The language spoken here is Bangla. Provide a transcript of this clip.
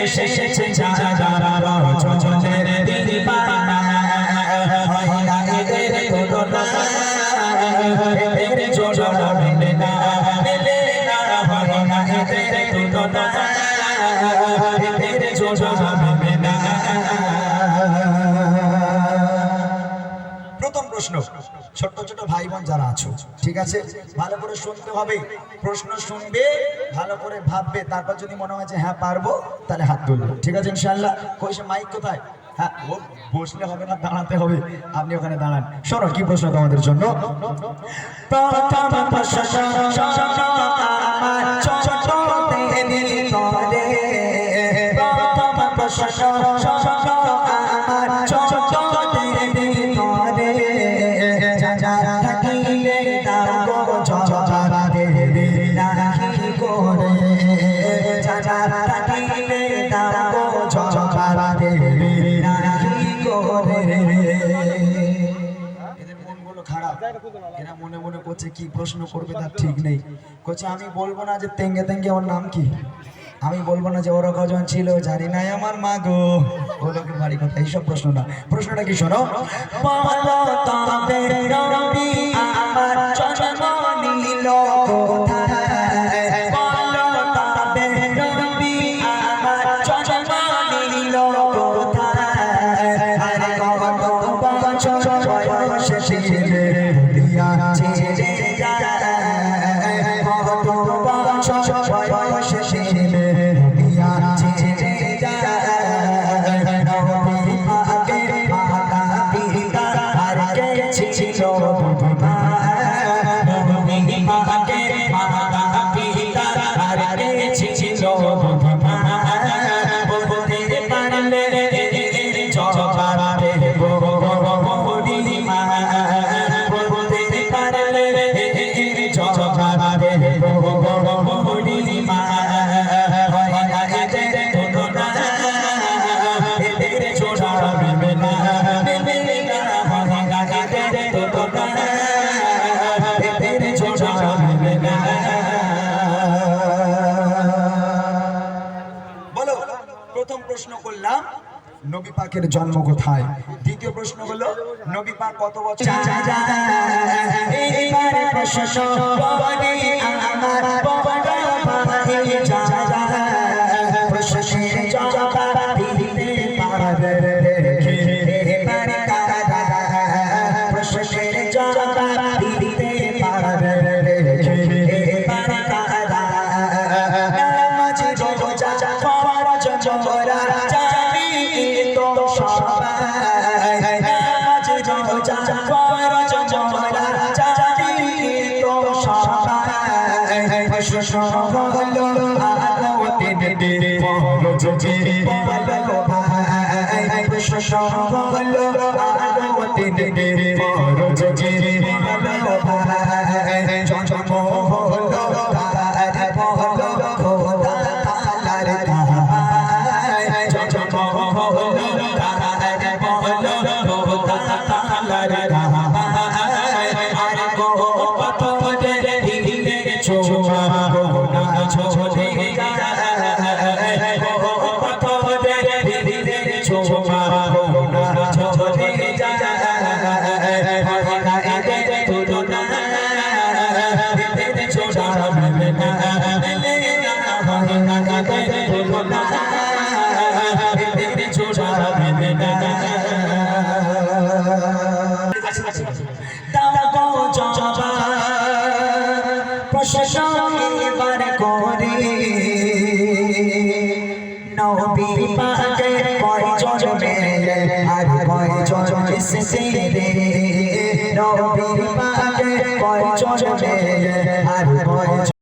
এসেছে যারা রজনের দিবানা হয় না এদের তুলনা এদের জোড়া মেলে না হয় না এদের তুলনা এদের জোড়া মেলে না। প্রথম প্রশ্ন, ছোট ছোট ভাই বোন যারা আছো, ঠিক আছে, ভালো করে শুনতে হবে, প্রশ্ন শুনবে, ভালো করে ভাববে, তারপর যদি মনে হয় যে হ্যাঁ পারবো তাহলে হাত তুলবে, ঠিক আছে ইনশাআল্লাহ। কইছে মাইক কোথায়? হ্যাঁ, ও বসলে হবে না, দাঁড়াতে হবে, আপনি ওখানে দাঁড়ান। শোনো কি প্রশ্ন তোমাদের জন্য। প্রথম প্রশ্ন, আমার ছোট দেবী করে, প্রথম প্রশ্ন, আমার ছোট দেবী করে, যা থাকিলে দাও গো জবা দেবী নাহি করে, যা থাকিলে দাও গো জবা দেবী নাহি করে। এদের মনগুলো খারাপ, এরা মনে মনে করছে কি প্রশ্ন করবে তার ঠিক নেই। করছে আমি বলবো না যে তেঙ্গে তেঙ্গে ওর নাম কি, আমি বলবো না যে ওরা কজন ছিল, জানি নাই আমার মা গো, ও লোকের বাড়ি কথা, এইসব প্রশ্ন না। প্রশ্নটা কি শোনো। বলো তবে রবি আমার জন্ম নিল কোথায়, বলো তবে রবি আমার জন্ম নিল কোথায়, আরে কত বছর বয়সে ছিলে দিয়াছে যায়, কত বছর বয়সে ছিলে দিয়াছে যায়, নবী পাকের মাতা পিতা আর কে ছিল বুধমা, নবী পাকের মাতা পিতা আর কে ছিল বুধমা, বলতে পারলে জবাব দেব বুড়িমা, বলতে পারলে জবাব দেব বুড়িমা, হয় না এদের তুলনা এদের জোড়া মেলে না, হয় না এদের তুলনা এদের জোড়া মেলে না। বলো, প্রথম প্রশ্ন করলাম নবী পাকের জন্ম কোথায়, দ্বিতীয় প্রশ্ন হলো নবী পাক কত বছর, এইবার প্রশ্ন বলি আমার বড় ভাই যারা প্রশ্নের জবাব দিতে পারবে, এবার কারা প্রশ্নের জবাব দিতে পারবে, এবার কারা নামাজ রোজা ফরজ জোরা জানি তো সবাই, নামাজ রোজা ফরজ জোরা জানি তো সবাই, প্রশ্ন হলো আলো দিনে ফরজ যে বলো ভাই, প্রশ্ন হলো আলো দিনে ফরজ যে বলো ভাই, জন্ম হলো তার বলো খোদা তাআলার ভাই, জন্ম হলো তার বলো খোদা তাআলার ভাই, আর গো কত দিলে ছোয়া না ছোড়ে যায়, গো কত দিলে ছোয়া না ছোড়ে যায়, হয় না এদের তুলনা এদের জোড়া মেলে না, হয় না এদের তুলনা এদের জোড়া মেলে না। দাও গো জবা প্রশ্ন এবার করে, নবী পাকের কয়জন মেয়ে আর কয়জন এসেছে রে,